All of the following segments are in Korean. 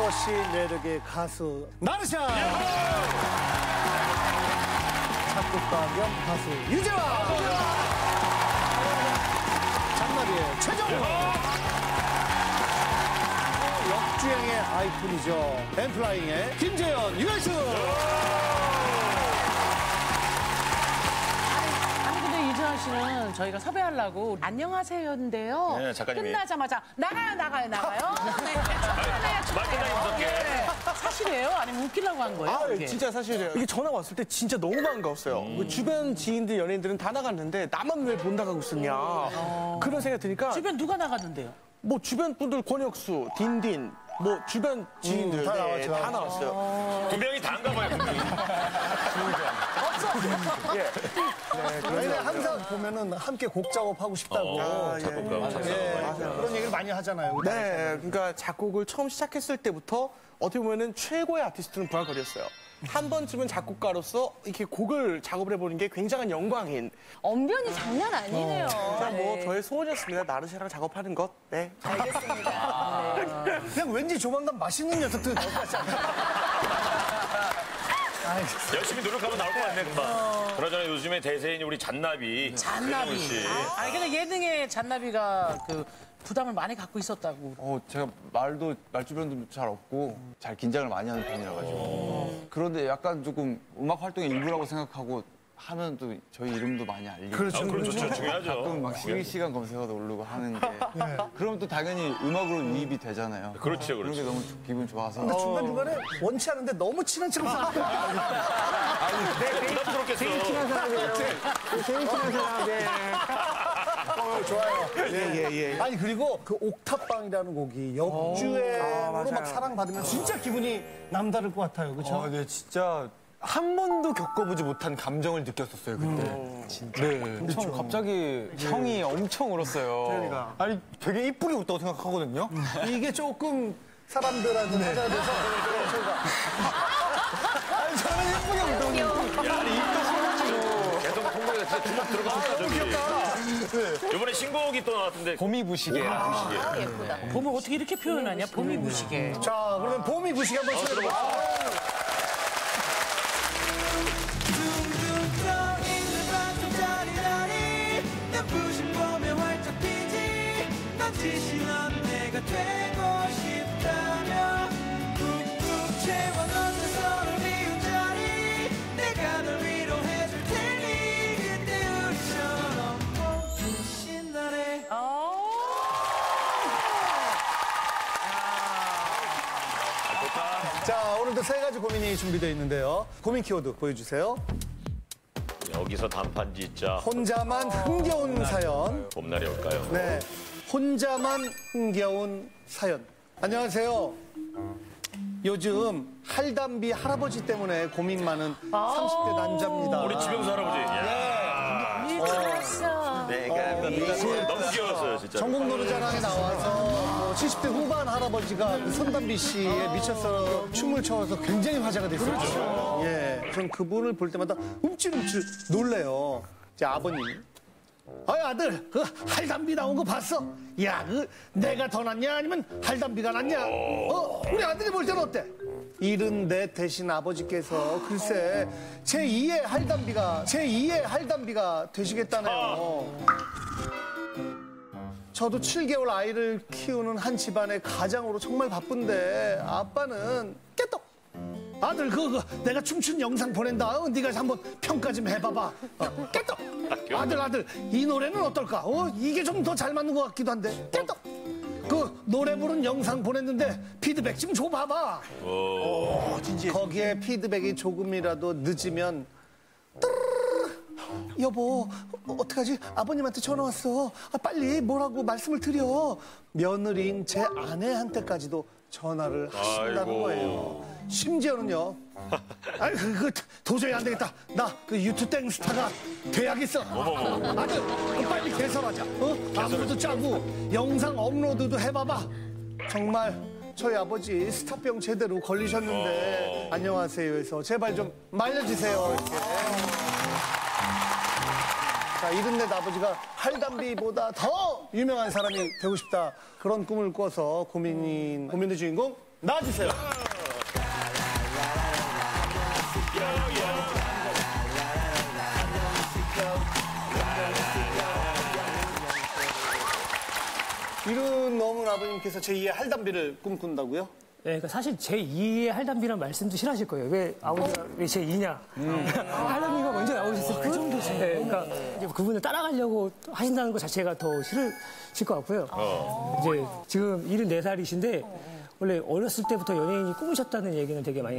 뚜렷이 매력의 가수 나르샤. 작곡가 겸 가수 유재환. 잔나비의 최정우. 역주행의 아이콘이죠. 엠플라잉의 김재현, 유현수. 유재환 씨는 저희가 섭외하려고 안녕하세요인데요. 네, 작가님이. 끝나자마자 나가요. 네. 말 끝나기 무섭게. 네. 사실이에요? 아니면 웃기려고 한 거예요? 아, 진짜 사실이에요. 이게 전화 왔을 때 진짜 너무 반가웠어요. 그 주변 지인들, 연예인들은 다 나갔는데 나만 왜 못 나가고 있었냐. 그런 생각이 드니까. 주변 누가 나갔는데요? 뭐 주변 분들 권혁수, 딘딘, 뭐 주변 지인들 다 나왔죠. 다 나왔어요. 두 명이 다 안 가봐요, 두 명이. 예. 왜냐 항상 보면은 함께 곡 작업하고 싶다고. 그런 얘기를 많이 하잖아요. 네, 그러니까 작곡을 처음 시작했을 때부터 어떻게 보면은 최고의 아티스트는 부활거리였어요. 한 번쯤은 작곡가로서 이렇게 곡을 작업을 해보는 게 굉장한 영광인. 언변이 장난 아니네요. 그냥 뭐 저의 소원이었습니다. 나르샤랑 작업하는 것. 네. 알겠습니다. 그냥 왠지 조만간 맛있는 녀석들이 나올 것 같지 않아요? 열심히 노력하면 나올 것 같네, 금방. 그러잖아요, 요즘에 대세인 우리 잔나비. 잔나비. 씨. 아니, 근데 예능에 잔나비가 그 부담을 많이 갖고 있었다고. 제가 말주변도 잘 없고 잘 긴장을 많이 하는 편이라 가지고 그런데 약간 조금 음악 활동의 일부라고 생각하고 하면 또 저희 이름도 많이 알리고 그렇죠. 그럼 좋죠, 중요하죠. 가끔 막 실시간 검색어도 오르고 하는데 그럼 또 당연히 음악으로 유입이 되잖아요. 그렇죠, 그런 게 그렇죠. 너무 기분 좋아서 근데 중간중간에 원치 않은데 너무 친한 척을 부담스럽겠어. 제일 친한 사람이에요. 좋아요. 예. 아니 그리고 그 옥탑방이라는 곡이 역주행으로 막 맞아요. 사랑받으면 진짜 기분이 남다를 것 같아요. 그렇죠? 네, 진짜 한 번도 겪어보지 못한 감정을 느꼈었어요 그때. 진짜. 네. 처음 갑자기 형이 엄청 울었어요. 그러니까. 아니 되게 이쁘게 웃다고 생각하거든요. 이게 조금 사람들한테 화제가 돼서 아니 저는 이쁘게 웃다고. 야, 아니, 입도 소문지고. 계속 통곡에 진짜 주먹 들어가서 가족이. 이번에 신곡이 또 나왔던데. 봄이 부시게. 아, 예쁘다. 봄을 어떻게 이렇게 표현하냐? 봄이 부시게. 자 그러면 봄이 부시게 한번 쳐드려볼게요. 되고 싶다며 꾹꾹 채워넣는 서로 미운 자리 내가 널 위로해줄 테니 그때 우리처럼 봄부신 날에 자 오늘도 세 가지 고민이 준비되어 있는데요. 고민 키워드 보여주세요. 여기서 단판 짓자. 혼자만 흥겨운 사연. 봄날이 올까요? 네, 혼자만 흥겨운 사연. 안녕하세요. 요즘 할담비 할아버지 때문에 고민 많은 30대 남자입니다. 우리 지병수 할아버지. 야. 내가 너무 귀여웠어요, 진짜. 전국 노래자랑에 나와서 70대 후반 할아버지가 그 손담비 씨에 미쳐서 춤을 춰서 굉장히 화제가 됐었죠. 예, 전 그분을 볼 때마다 움찔움찔 놀래요. 제 아버님이. 어이 아들, 그 할담비 나온 거 봤어? 야, 그 내가 더 낫냐 아니면 할담비가 낫냐? 우리 아들이 볼 때는 어때? 74 대신 아버지께서 글쎄 제2의 할담비가 되시겠다네요. 저도 7개월 아이를 키우는 한 집안의 가장으로 정말 바쁜데 아빠는 깨떡. 아들 그거 내가 춤춘 영상 보낸다. 네가 한번 평가 좀 해봐봐. 깨떡. 아들 이 노래는 어떨까? 이게 좀 더 잘 맞는 것 같기도 한데. 깨떡. 그 노래 부른 영상 보냈는데 피드백 좀 줘봐봐. 거기에 피드백이 조금이라도 늦으면 여보 어떡하지? 아버님한테 전화 왔어. 빨리 뭐라고 말씀을 드려. 며느리인 제 아내한테까지도 전화를 하신다는 거예요. 심지어는요. 아니 그 도저히 안 되겠다. 나 그 유튜땡 스타가 돼야겠어. 아들 빨리 개설하자. 안무도 짜고 영상 업로드도 해봐봐. 정말 저희 아버지 스타병 제대로 걸리셨는데 안녕하세요 해서 제발 좀 말려주세요 이렇게. 자, 74 아버지가 할담비보다 더 유명한 사람이 되고 싶다. 그런 꿈을 꿔서 고민의 주인공 나와주세요. 이룬 넘은 아버님께서 제2의 할담비를 꿈꾼다고요? 네, 그러니까 사실 제2의 할담비란 말씀도 싫어하실 거예요. 왜 아버지가 왜 제2냐. 할담비가 먼저 나오셨을 그 정도지. 네, 그러니까 이제 그분을 따라가려고 하신다는 것 자체가 더 싫으실 것 같고요. 이제 지금 74살이신데 원래 어렸을 때부터 연예인이 꿈이셨다는 얘기는 되게 많이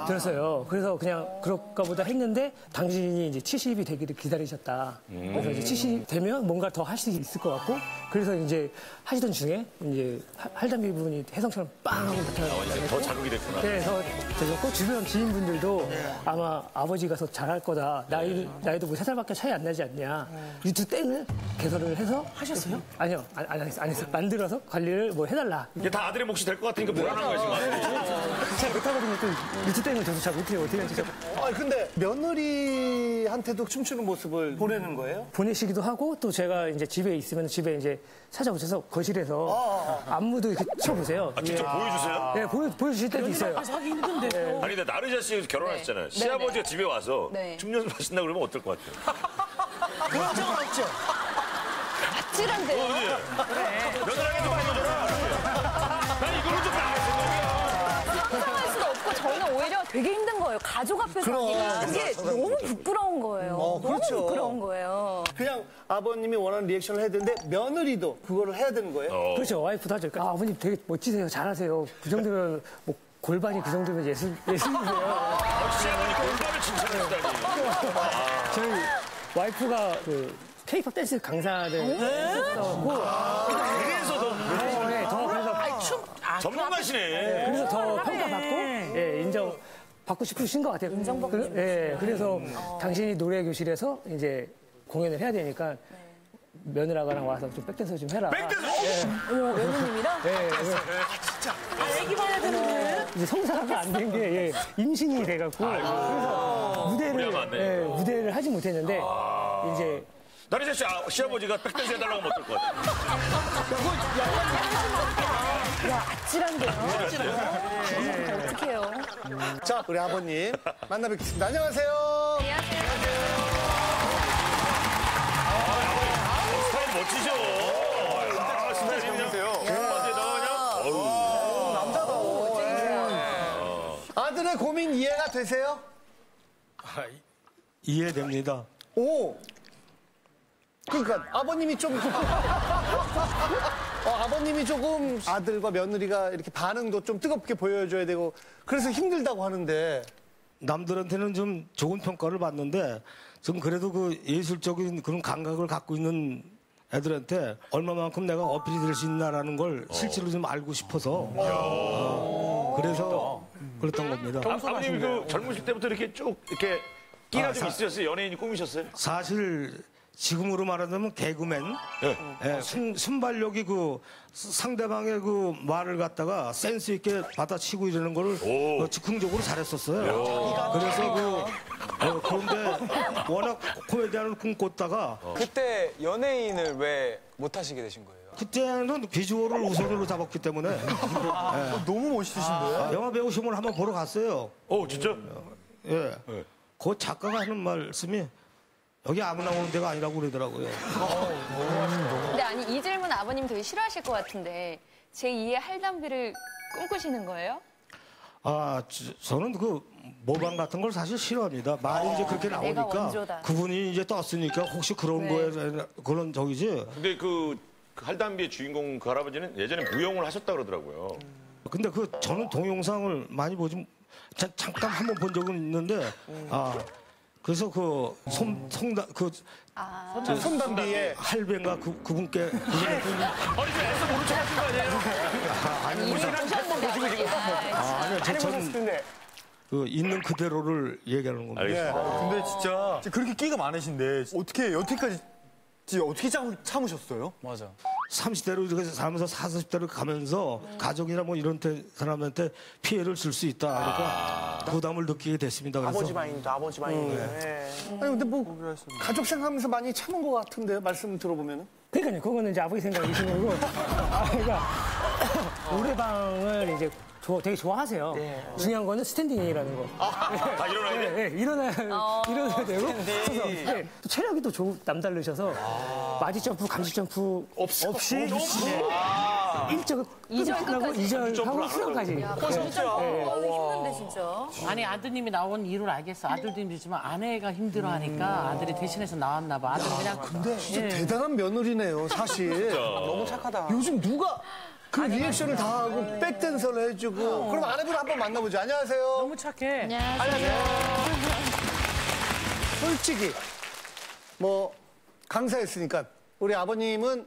들었어요. 그래서 그냥 그럴까 보다 했는데 당신이 이제 70이 되기를 기다리셨다. 그래서 이제 70 되면 뭔가 더 할 수 있을 것 같고 그래서 이제 하시던 중에 이제 할담비 부분이 혜성처럼 빵 하고 나타나고 더 자극이 됐구나. 그래서 되셨고 주변 지인분들도 아마 아버지가 더 잘할 거다. 나이도 뭐 3살밖에 차이 안 나지 않냐. 유튜브 땡을 개설을 해서 하셨어요? 아니요. 안 했어요. 만들어서 관리를 뭐 해달라. 이게 다 아들의 몫이 될 것 같으니까 불안한 거야, 지금. 잘 못하거든요. 또 유튜브 때문에 저도 잘 못해요. 어떻게 하는지. 근데 며느리한테도 춤추는 모습을 보내는 거예요? 보내시기도 하고 또 제가 이제 집에 있으면 집에 이제 찾아오셔서 거실에서 안무도 이렇게 쳐보세요. 아, 직접 보여주세요? 네, 보여주실 때도 있어요. 앞에서 하기 힘든데. 아니, 근데 나르샤 씨 결혼하셨잖아요. 네. 시아버지가 집에 와서 네. 춤 연습하신다 그러면 어떨 것 같아요? 그런 적은 없죠? 아찔한데요? 며느라게 좀 알려줘라. 난 이걸로 좀 알겠어. 상상할 수도 없고 저는 오히려 되게 힘든 거예요. 가족 앞에서 하기가. 그게 너무 부끄러운 거예요. 너무 그렇죠. 부끄러운 거예요. 그냥 아버님이 원하는 리액션을 해야 되는데 며느리도 그거를 해야 되는 거예요? 그렇죠. 와이프도 하죠. 그러니까 아버님 되게 멋지세요. 잘하세요. 그 정도면 뭐 골반이 그 정도면 예술이세요. 시아버지 골반을 칭찬했다니. 저희 와이프가 그 K-pop 댄스 강사를 했었고 그래서 더 네, 더 그래서 전문가시네. 그래서 더 평가받고 예, 인정받고 싶으신 것 같아요. 인정받고 예, 그래서 당신이 노래 교실에서 이제 공연을 해야 되니까 며느라가랑 와서 좀 백댄서 좀 해라. 어머, 며느님이랑? 예, 애기 봐야 되는데. 이제 성사가 안 된 게 임신이 돼갖고 그래서 무대를 하지 못했는데 이제 나르샤 씨 시아버지가 백댄스 해달라고 하면 어떨 것 같아요? 야, 아찔한데요? 어떡해요. 자, 우리 아버님 만나 뵙겠습니다. 안녕하세요. 스타일 멋지죠? 아, 스타일이 그냥 한번에다가 그냥 아들의 고민 이해가 되세요? 이해됩니다. 오. 그러니까 아버님이 좀 아버님이 조금 아들과 며느리가 이렇게 반응도 좀 뜨겁게 보여줘야 되고 그래서 힘들다고 하는데 남들한테는 좀 좋은 평가를 받는데 좀 그래도 그 예술적인 그런 감각을 갖고 있는 애들한테 얼마만큼 내가 어필이 될 수 있나라는 걸 실제로 좀 알고 싶어서 그래서 그랬던 겁니다. 아버님이 그 젊으실 때부터 이렇게 쭉 이렇게 끼가 좀 있으셨어요? 연예인이 꿈이셨어요? 사실 지금으로 말하자면 개그맨, 예, 순발력이 그 상대방의 그 말을 갖다가 센스 있게 받아치고 이러는 거를 즉흥적으로 잘했었어요. 그래서 그런데 워낙 코미디언을 꿈꿨다가 그때 연예인을 왜 못 하시게 되신 거예요? 그때는 비주얼을 우선으로 잡았기 때문에 너무 멋있으신데? 영화 배우 시험을 한번 보러 갔어요. 진짜? 예. 그 작가가 하는 말씀이 여기 아무나 오는 데가 아니라고 그러더라고요. 근데 아니, 이 질문 아버님 되게 싫어하실 것 같은데 제2의 할담비를 꿈꾸시는 거예요? 저는 그 모방 같은 걸 사실 싫어합니다. 말이 이제 그렇게 내가 나오니까 원조다. 그분이 이제 떴으니까 혹시 그런 거에 그런 적이지. 근데 그 할담비의 주인공 그 할아버지는 예전에 무용을 하셨다 그러더라고요. 근데 저는 동영상을 많이 보지 잠깐 한번 본 적은 있는데 그래서 손담비에 할배인가 그분께 아니, 저 애써 모른 척 하신 거 아니에요? 이미 보셨는데 아니요, 저는 그 있는 그대로를 얘기하는 겁니다. 알겠습니다. 근데 진짜 그렇게 끼가 많으신데 어떻게 여태까지 어떻게 참으셨어요? 맞아. 30대로 이렇게 살면서 40대로 가면서 가족이나 뭐 이런 사람한테 피해를 줄 수 있다. 그러니까 부담을 느끼게 됐습니다. 그래서 아버지 마인드. 아니 근데 뭐 가족 생각하면서 많이 참은 것 같은데요. 말씀 들어보면은. 그러니까요. 그거는 이제 아버지 생각이신 거고. 그러니까 노래방을 이제 되게 좋아하세요. 중요한 거는 스탠딩이라는 거. 다 일어나야 돼? 네, 일어나야 되고. 그래서 또 체력이 또 남다르셔서 마지 점프, 감지 점프 없이 일절 끝나고 2절하고 수영까지. 힘든데 진짜. 아니 아드님이 나온 이유를 알겠어. 아들도 힘들지만 아내가 힘들어하니까 아들이 대신해서 나왔나 봐. 아들은 그냥 근데 진짜 대단한 며느리네요, 사실. 너무 착하다. 요즘 누가 그 리액션을 다 하고 백댄서를 해주고. 그럼 아내분 한번 만나보죠. 안녕하세요. 너무 착해. 안녕하세요. 솔직히 뭐 강사였으니까 우리 아버님은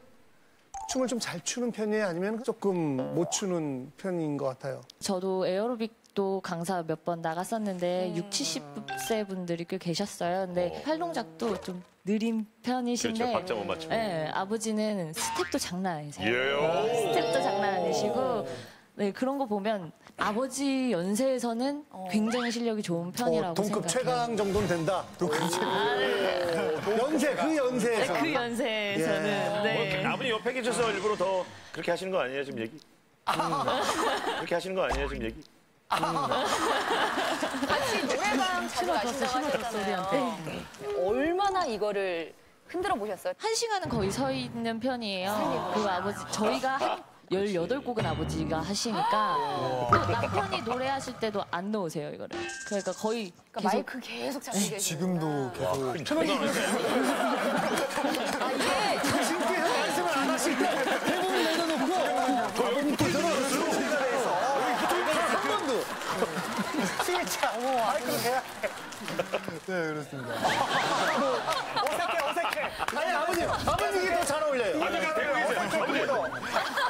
춤을 좀 잘 추는 편이에요? 아니면 조금 못 추는 편인 것 같아요? 저도 에어로빅도 강사 몇 번 나갔었는데 60, 70세 분들이 꽤 계셨어요. 근데 팔 동작도 좀 느린 편이신데 그렇죠, 박자 못 맞추고. 네, 아버지는 스텝도 장난 아니세요. 예. 스텝도 장난 아니시고 네, 그런 거 보면 아버지 연세에서는 굉장히 실력이 좋은 편이라고 동급 생각해요. 최강 정도는 된다. 동급 최강. 연세, 그 연세에서. 네, 그 연세에서는. 네. 아버님 옆에 계셔서 일부러 더 그렇게 하시는 거 아니에요, 지금 얘기? 그렇게 하시는 거 아니에요, 지금 얘기? 같이 노래방 자주 가신다고 하셨잖아요. 얼마나 이거를 흔들어 보셨어요? 1시간은 거의 서 있는 편이에요. 그 아버지, 저희가 한 18곡은 아버지가 하시니까 또 남편이 노래하실 때도 안 넣으세요, 이거를. 그러니까 거의 계속 마이크 계속 잡고 계시고. 지금도 계속. 이게 당신께서 말씀을 안 하실 때 대본을 내려놓고 아버님께서는 한 번도 진짜. 마이크로 해야 해. 네, 그렇습니다. 어색해. 아니 아버님이 더 잘 어울려요.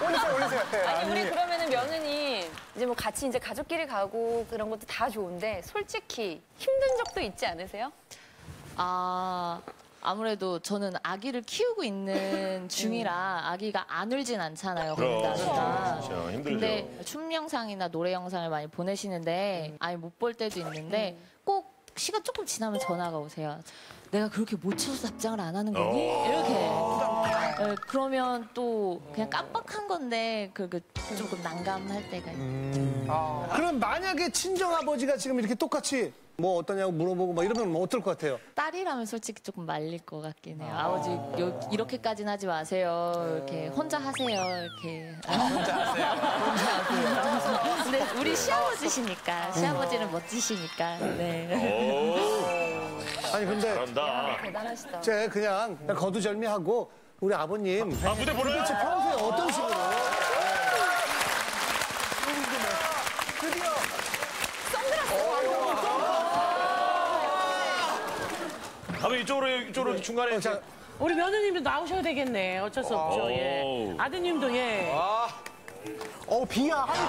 올리세요. 아니 우리 그러면은 며느님 이제 뭐 같이 이제 가족끼리 가고 그런 것도 다 좋은데 솔직히 힘든 적도 있지 않으세요? 아무래도 저는 아기를 키우고 있는 중이라 아기가 안 울진 않잖아요. 그럼. 그러니까. 진짜 힘들죠. 근데 춤 영상이나 노래 영상을 많이 보내시는데 아예 못 볼 때도 있는데 꼭 시간 조금 지나면 전화가 오세요. 내가 그렇게 못 쳐서 답장을 안 하는 거니? 이렇게. 네, 그러면 또 그냥 깜빡한 건데 조금 난감할 때가 있어요. 그럼 만약에 친정아버지가 지금 이렇게 똑같이 뭐 어떠냐고 물어보고 막 이러면 뭐 어떨 것 같아요? 딸이라면 솔직히 조금 말릴 것 같긴 해요. 아버지 이렇게까지는 하지 마세요. 이렇게 혼자 하세요. 이렇게. 혼자 하세요. 근데 우리 시아버지시니까 시아버지는 멋지시니까. 네. 아니 근데 잘한다. 대단하시다. 제 그냥 거두절미하고 우리 아버님 무대 보내요? 도대체 평소에 어떤 식으로 아버님 이쪽으로 중간에. 우리 며느님도 나오셔야 되겠네. 어쩔 수 없죠. 예. 아드님도 예. 비야, 할비.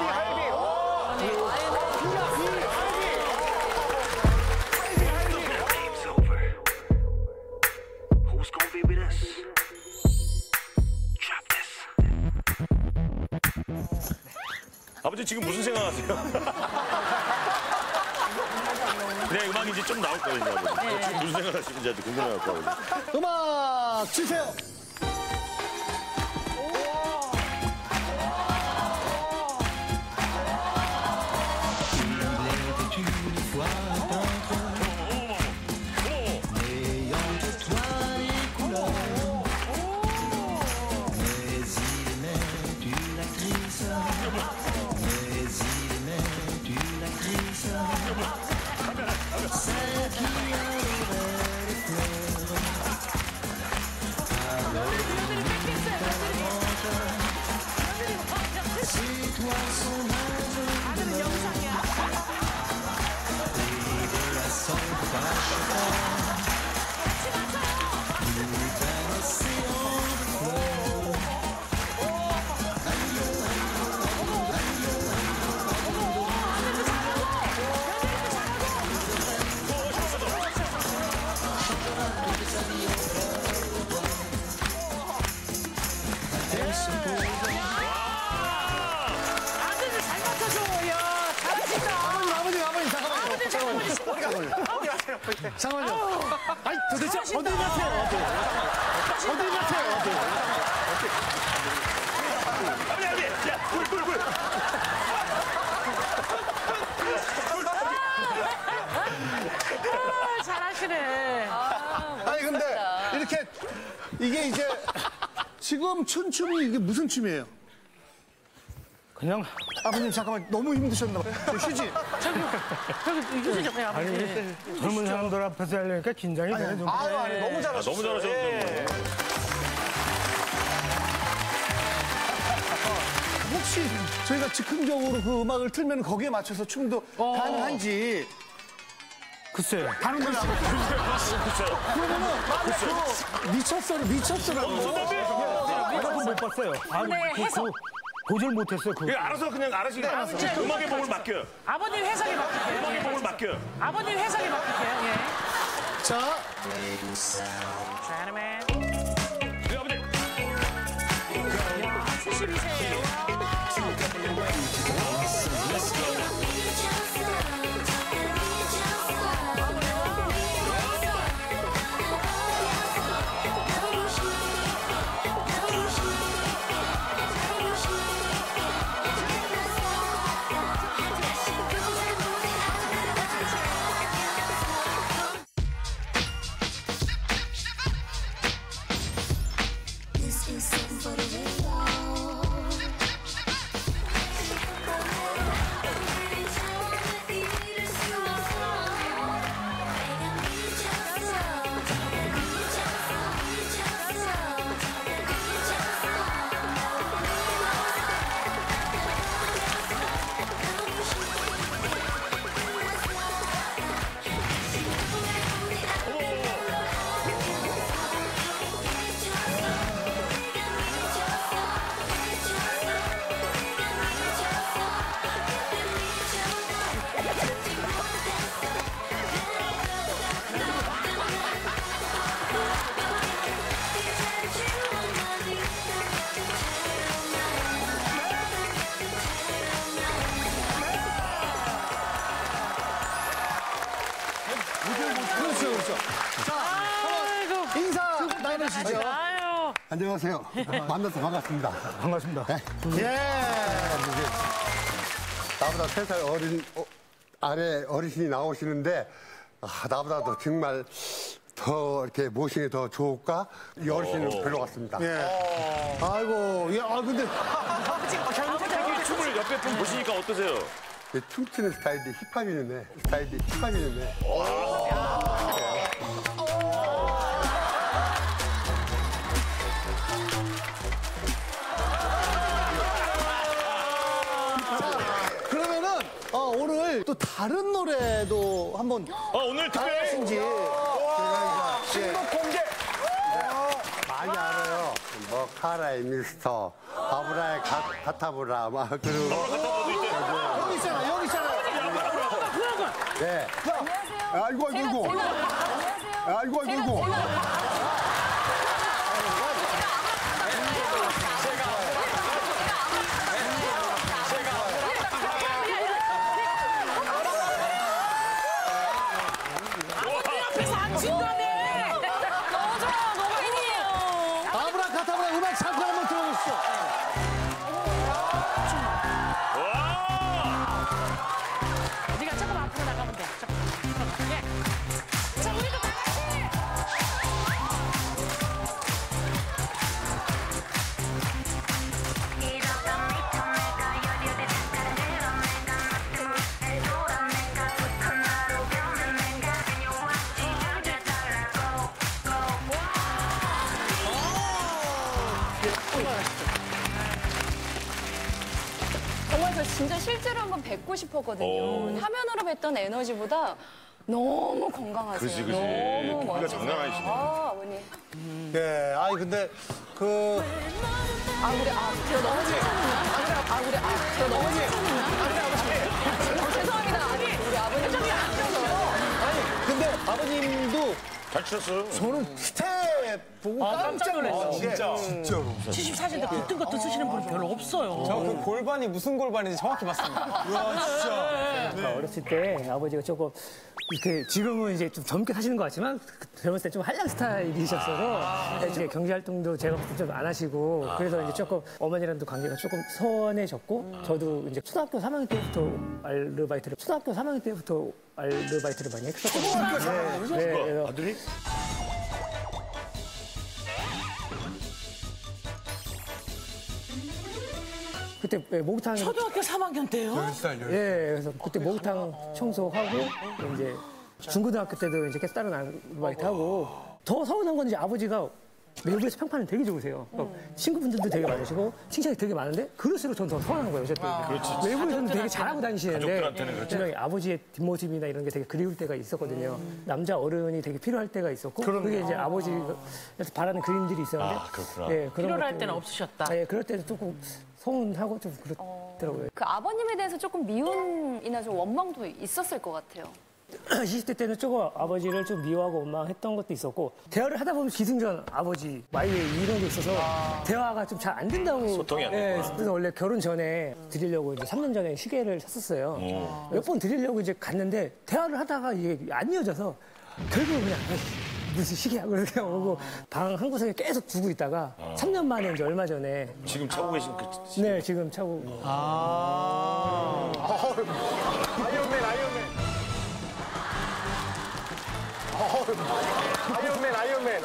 Who's gonna be with us? Drop this. 아버지 지금 무슨 생각하세요? 그냥 음악인지 좀 나올 거거든요, 아버지. 지금 무슨 생각하시는지 아주 궁금해갖고. 아버지. 음악 주세요. 아드님 잘 맞춰줘. 야, 잘하신다. 잠깐만요. 아니 도대체 어디 가세요? 어디 가세요? 아버지, 야, 굴. 이렇게 이게 이제 지금 춘춤이 이게 무슨 춤이에요? 그냥 아버님 잠깐만 너무 힘드셨나 봐요. 휴지. 저기 휴지 잡아요, 아버지. 젊은 사람들 앞에서 하려니까 긴장이 되네 좀. 아니, 너무 잘하셨어요. 너무 잘하셨는데. 혹시 저희가 즉흥적으로 그 음악을 틀면 거기에 맞춰서 춤도 가능한지. 글쎄. 다른 걸 안 그러면은 미쳤어라고. 내가 그거 못 봤어요. 고절 못했어요. 그냥 알아서 그냥 알아시게. 음악의 몸을 맡겨요. 아버님 해석이 맡길게요. 음악의 몸을 맡겨요. 아버님 해석이 맡길게요. 예. 자, 자르맨. 네, 아버지. 72세예요. 그렇죠. 자, 인사 나누시죠. 안녕하세요. 만나서 반갑습니다. 반갑습니다. 네. 예. 나보다 3살 어린 아래 어르신이 나오시는데 나보다도 정말 더 이렇게 모시기 더 좋을까? 이 어르신은 별로 같습니다. 예. 아이고, 예, 근데 자기 춤을 옆에 분 보시니까 어떠세요? 춤추는 스타일이 힙합이네. 그러면은 오늘 또 다른 노래도 한번 오늘 특별히 하신지 신곡 공개! 많이 알아요. 뭐 카라의 미스터, 아브라의 가타브라, 그리고 여기 있잖아요. 네. 아이고. 아브라카타브라 음악 잠깐 한번 들어보시죠. 네가 조금 앞으로 나가면 돼. 예. 자, 우리도 다 같이. 정말 저 진짜 실제로 한번 뵙고 싶었거든요. 화면으로 뵀던 에너지보다 너무 건강하세요. 그지. 너무 우리가 멋지세요. 장난 아니시네. 아버님. 예, 근데 제가 너무 칭찬했나? 제가 너무 칭찬했나? 죄송합니다. 우리 아버님. 근데 아버님도 잘 추셨어요. 저는 스텝 보고 깜짝 놀랐어요. 진짜로. 74세인데 붙은 것도 쓰시는 분 별로 없어요. 저 그 골반이 무슨 골반인지 정확히 봤습니다. 어렸을 때 아버지가 조금 이렇게 지금은 이제 좀 젊게 사시는 것 같지만 젊었을 때 좀 한량 스타일이셨어서 이제 경제 활동도 제가 봤을 때 좀 안 하시고 그래서 이제 조금 어머니랑도 관계가 조금 선해졌고 저도 이제 초등학교 3학년 때부터 아르바이트를 많이 했었거든요. 네, 아들이? 그때 목욕탕 초등학교 3학년 때요? 10살. 예, 그래서 그때 목욕탕 청소하고 이제 중고등학교 때도 이제 계속 다른 아르바이트 하고 더 서운한 건 이제 아버지가 외부에서 평판은 되게 좋으세요. 친구분들도 되게 많으시고 칭찬이 되게 많은데 그럴수록 전 더 서운한 거예요. 어쨌든 외부에서는 되게 잘하고 다니시는데 분명히 아버지의 뒷모습이나 이런 게 되게 그리울 때가 있었거든요. 남자 어른이 되게 필요할 때가 있었고 그게 이제 아버지가 바라는 그림들이 있었는데 예, 그런 필요할 때는 없으셨다. 예, 그럴 때는 조금 서운하고 좀 그렇더라고요. 그 아버님에 대해서 조금 미움이나 좀 원망도 있었을 것 같아요. 20대 때는 조금 아버지를 좀 미워하고 원망했던 것도 있었고 대화를 하다 보면 기승전 아버지 와이의 이런 게 있어서 대화가 좀 잘 안 된다고 소통이 안 되구나. 그래서 원래 결혼 전에 드리려고 이제 3년 전에 시계를 샀었어요. 몇 번 드리려고 이제 갔는데 대화를 하다가 이게 안 이어져서 결국은 그냥 무슨 시계야 그렇게 오고 방 한 구석에 계속 두고 있다가 3년 만에 이제 얼마 전에 지금 차고 계신 그 네 지금 차고 아이언맨.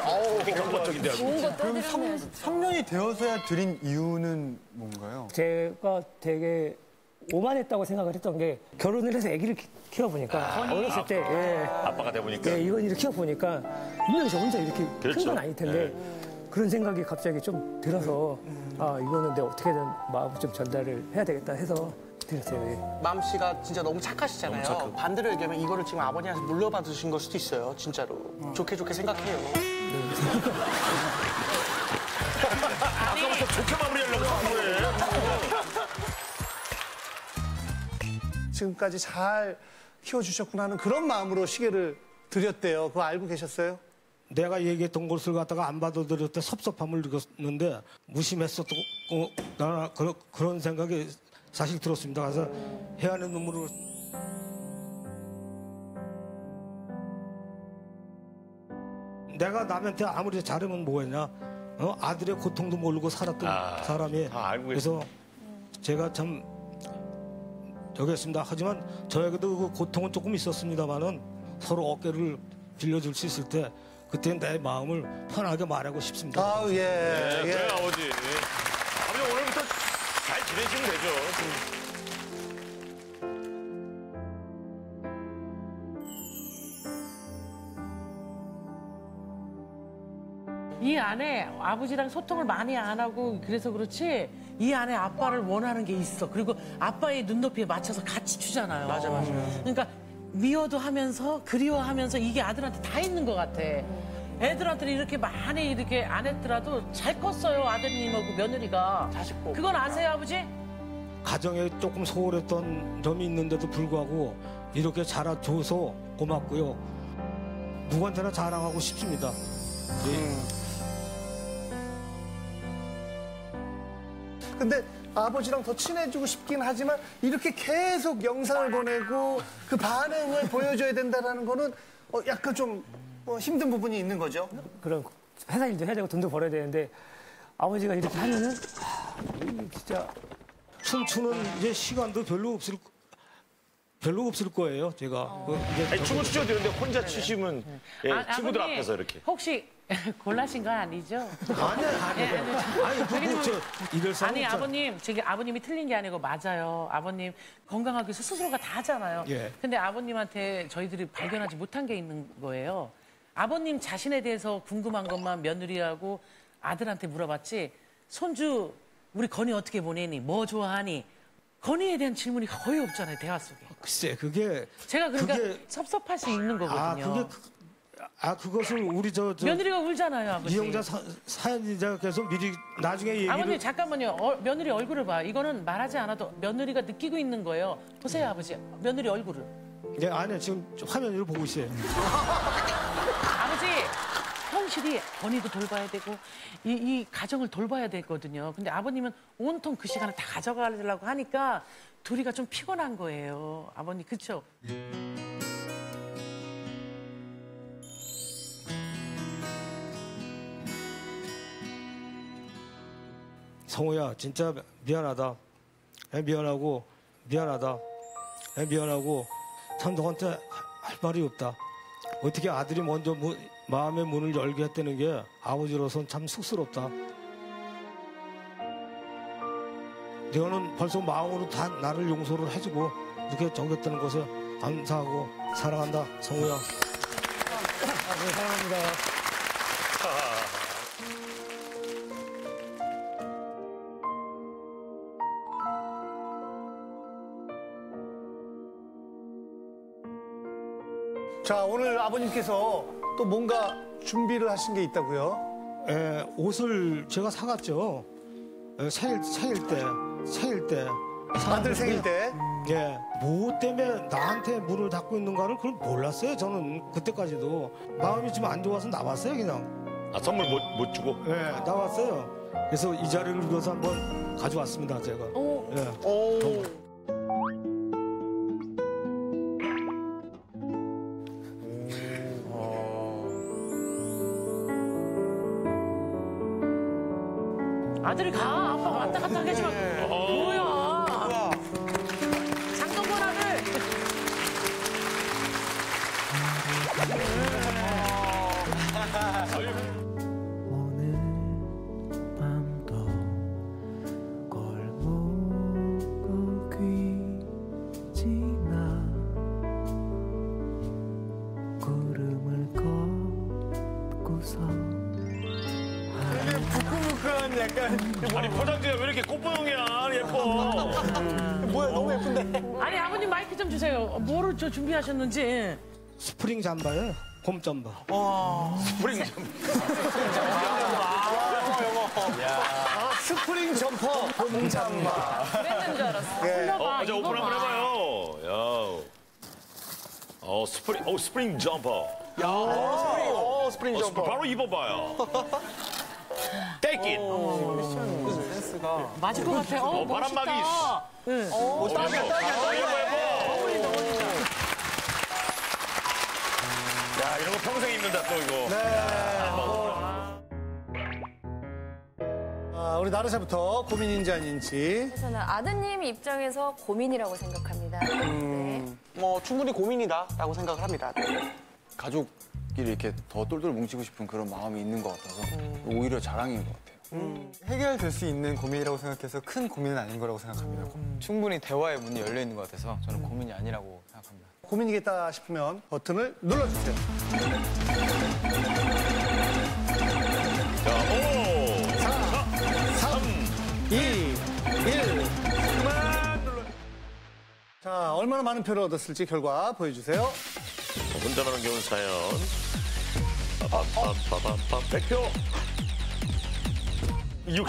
경건적인데. 좋은 것도 해드려야지. 3년이 되어서야 드린 이유는 뭔가요? 제가 되게 오만했다고 생각을 했던 게 결혼을 해서 아기를 키워보니까 어렸을 때 아빠가 돼보니까. 이건 이렇게 키워보니까 분명히 저 혼자 이렇게 큰 그렇죠. 건 아닐 텐데 그런 생각이 갑자기 좀 들어서 아 이거는 내가 어떻게든 마음을 좀 전달을 해야 되겠다 해서 드렸어요. 맘씨가 진짜 너무 착하시잖아요. 너무 착하고. 반대로 얘기하면 이거를 지금 아버님한테 물려받으신 걸 수도 있어요. 진짜로. 좋게 생각해요. 아까부터 좋게 마무리하려고 한 거예요. 지금까지 잘 키워주셨구나 하는 그런 마음으로 시계를 드렸대요. 그거 알고 계셨어요? 내가 얘기했던 것을 갖다가 안 받아들였을 때 섭섭함을 느꼈는데 무심했었고 나는 그런 생각이 사실 들었습니다. 그래서 해안의 눈물을 내가 남한테 아무리 잘하면 뭐했냐 아들의 고통도 모르고 살았던 사람이 알고 그래서 제가 참 저기했습니다. 하지만 저에게도 그 고통은 조금 있었습니다만은 서로 어깨를 빌려줄 수 있을 때 그때 내 마음을 편하게 말하고 싶습니다. 아우 예. 그래 아버지. 아버지 오늘부터 잘 지내시면 되죠. 이 안에 아버지랑 소통을 많이 안 하고 그래서 그렇지 이 안에 아빠를 원하는 게 있어. 그리고 아빠의 눈높이에 맞춰서 같이 주잖아요. 맞아요. 그러니까 미워도 하면서 그리워하면서 이게 아들한테 다 있는 것 같아. 애들한테 이렇게 많이 이렇게 안 했더라도 잘 컸어요. 아드님하고 며느리가. 자식복. 그건 아세요, 아버지? 가정에 조금 소홀했던 점이 있는데도 불구하고 이렇게 자라줘서 고맙고요. 누구한테나 자랑하고 싶습니다. 근데 아버지랑 더 친해지고 싶긴 하지만 이렇게 계속 영상을 보내고 그 반응을 보여줘야 된다는 거는 약간 좀 힘든 부분이 있는 거죠. 그런 회사 일도 해야 되고 돈도 벌어야 되는데 아버지가 이렇게 하면은 진짜 춤추는 이제 시간도 별로 없을 거예요. 제가 아니, 춤을 추셔도 되는데 혼자 추시면 친구들 아버님, 앞에서 이렇게. 혹시 골라신 건 아니죠? 아니 그거 이럴 사람 아니 없잖아. 아버님, 저기 아버님이 틀린 게 아니고 맞아요. 아버님 건강하기 위해서 스스로가 다 하잖아요. 예. 근데 아버님한테 저희들이 발견하지 못한 게 있는 거예요. 아버님 자신에 대해서 궁금한 것만 며느리하고 아들한테 물어봤지 손주 우리 건이 어떻게 보내니? 뭐 좋아하니? 건이에 대한 질문이 거의 없잖아요. 대화 속에. 글쎄 그게 제가 그러니까 섭섭할 수 있는 거거든요. 그것을 우리 저 며느리가 울잖아요, 아버지. 이용자 사연자께서 미리 나중에 얘기를 아버님 잠깐만요. 며느리 얼굴을 봐. 이거는 말하지 않아도 며느리가 느끼고 있는 거예요. 보세요, 아버지. 며느리 얼굴을. 네, 아니 지금 화면으로 보고 있어요. 아버지, 성실히 건이도 돌봐야 되고 이 가정을 돌봐야 되거든요. 근데 아버님은 온통 그 시간을 다 가져가려고 하니까 둘이가 좀 피곤한 거예요. 아버님, 그렇죠? 성우야 진짜 미안하다. 미안하고 참 너한테 할 말이 없다. 어떻게 아들이 먼저 마음의 문을 열게 했다는 게 아버지로서는 참 쑥스럽다. 너는 벌써 마음으로 다 나를 용서를 해주고 이렇게 정겼다는 것에 감사하고 사랑한다, 성우야. 네, 사랑합니다. 자, 오늘 아버님께서 또 뭔가 준비를 하신 게 있다고요? 예, 옷을 제가 사갔죠. 생일 때. 아들 생일 때? 예. 뭐 때문에 나한테 문을 닫고 있는가를 그걸 몰랐어요. 저는 그때까지도. 마음이 좀 안 좋아서 나왔어요, 그냥. 아, 선물 못 주고? 예, 나왔어요. 그래서 이 자리를 위해서 한번 가져왔습니다, 제가. 예. 아들이 가. 아빠가 왔다 갔다 하지 마. 뭐야. 장동건 아들. 오늘 밤도 골목을 지나 구름을 걷고서 부끄부끄한 약간. 아니, 포장지가 왜 이렇게 꽃보용이야? 예뻐. 뭐야, 너무 예쁜데. 아니 아버님 마이크 좀 주세요. 뭐를 저 준비하셨는지. 스프링 잠바예요. 봄 잠바. 스프링 좀. 아, 스프링 점퍼, 봄 잠바. 그랬는 줄 알았어. 이제 오픈 한번 해봐요. 야. 스프링 점퍼. 스프링 점퍼. 바로 입어봐요. Take it. 센스가. 맞을 것 같아. 바람막이. 응. 딱이야. 야, 이런 거 평생 입는다, 또 이거. 아, 우리 나르샤부터 고민인지 아닌지. 저는 아드님 입장에서 고민이라고 생각합니다. 네. 뭐 충분히 고민이다라고 생각을 합니다. 가족끼리 이렇게 더 똘똘 뭉치고 싶은 그런 마음이 있는 것 같아서 오히려 자랑인 것 같아요. 해결될 수 있는 고민이라고 생각해서 큰 고민은 아닌 거라고 생각합니다. 충분히 대화의 문이 열려 있는 것 같아서 저는 고민이 아니라고 생각합니다. 고민이겠다 싶으면 버튼을 눌러주세요. 자, 5, 3, 2, 1. 그만 눌러. 자, 얼마나 많은 표를 얻었을지 결과 보여주세요. 혼자만은 겨운 사연. 빠밤 100표. 60.